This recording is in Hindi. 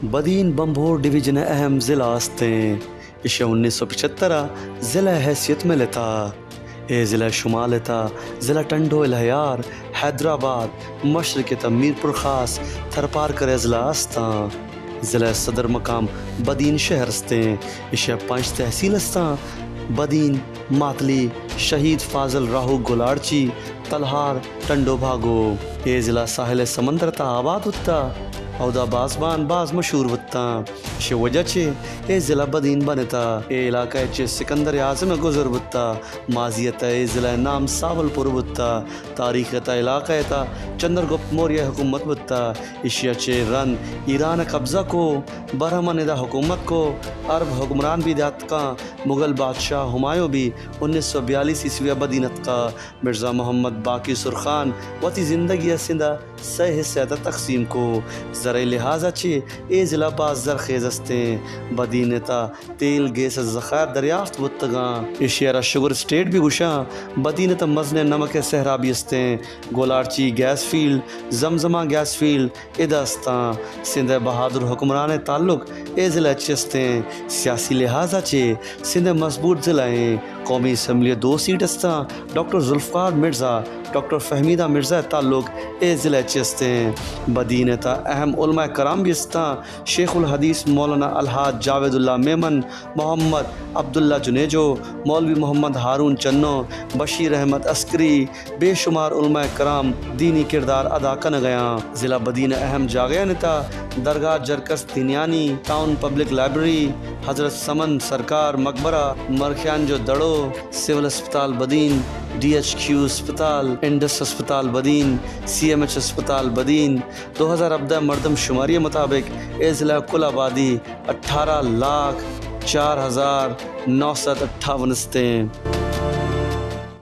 बदीन बम्भोर डिवीजन अहम ज़िला हस्तें इसे 1975 ज़िला हैसियत में लेता। ये ज़िला शुमाल लेता ज़िला टंडो इलहयार हैदराबाद मशरक़ मीरपुर ख़ास थरपार कर अज़ला हस्ता। ज़िला सदर मकाम बदीन शहर हस्तें इसे 5 तहसील हस्ता। बदीन मातली शहीद फाजल राहू गोलारची तलहार टंडो भागो। ये ज़िला साहिल समंदर ता आबाद होता औदा बाज़बान बाज़ मशहूर होता शे वजह चे ये ज़िला बदीन बनता। ये इलाका चे सिकंदर आज़म गुजर होता माजियत ये ज़िला नाम सावलपुर होता। तारीख़ ता इलाका था चंद्रगुप्त मौर्य हुकूमत होता। एशिया चे रन ईरान कब्ज़ा को बरहमन दा हुकूमत को अरब हुक्मरान भी दात का मुग़ल बादशाह हुमायूं भी 1942 ईस्वी बदीनत का मिर्ज़ा मोहम्मद बाकी सुरखान वती ज़िंदगी सिंदा सह हिस्सा तकसीम को ज़रा लिहाजा चे ए ज़िला बाज़ ज़रखेज़ हस्तें। बदीनता तेल गैस ज़ख़ायर दरियाफ्त बुतगा एशिया शुगर स्टेट भी गुशा। बदीनता मज़न नमक सहरा भी हस्तें। Golarchi gas field Zamzama gas field इदस्ता सिंध बहादुर हुक्मरान ताल्लुक ए ज़िला चस्तें। सियासी लिहाजा चे सिंध मजबूत ज़िला हैं। कौमी असम्बली 2 सीट हस्ता डॉक्टर जुल्फ़ार मिर्ज़ा डॉक्टर फ़हमीदा मिर्ज़ा ताल्लुक ए ज़िला चस्तें। बदीनता अहम उलमा कराम भी हस्ता शेखुल हदीस मौलाना अलहाज जावेदुल्ला मेमन मोहम्मद अब्दुल्ला जुनेजो मौलवी मोहम्मद हारून चन्नो बशीर अहमद अस्करी बेशुमार उलमा कराम दीनी किरदार अदा कर गया। ज़िला बदीन अहम जागया नेता दरगाह जरकस दिनियानी टाउन पब्लिक लाइब्रेरी हज़रत समन सरकार मकबरा मरखियान जो दड़ो सिविल अस्पताल बदीन DHQ अस्पताल इंडस अस्पताल बदीन CMH अस्पताल बदीन 2014 मरदम शुमारी मुताबिक ए ज़िला कुल आबादी 18,04,958 हस्तें।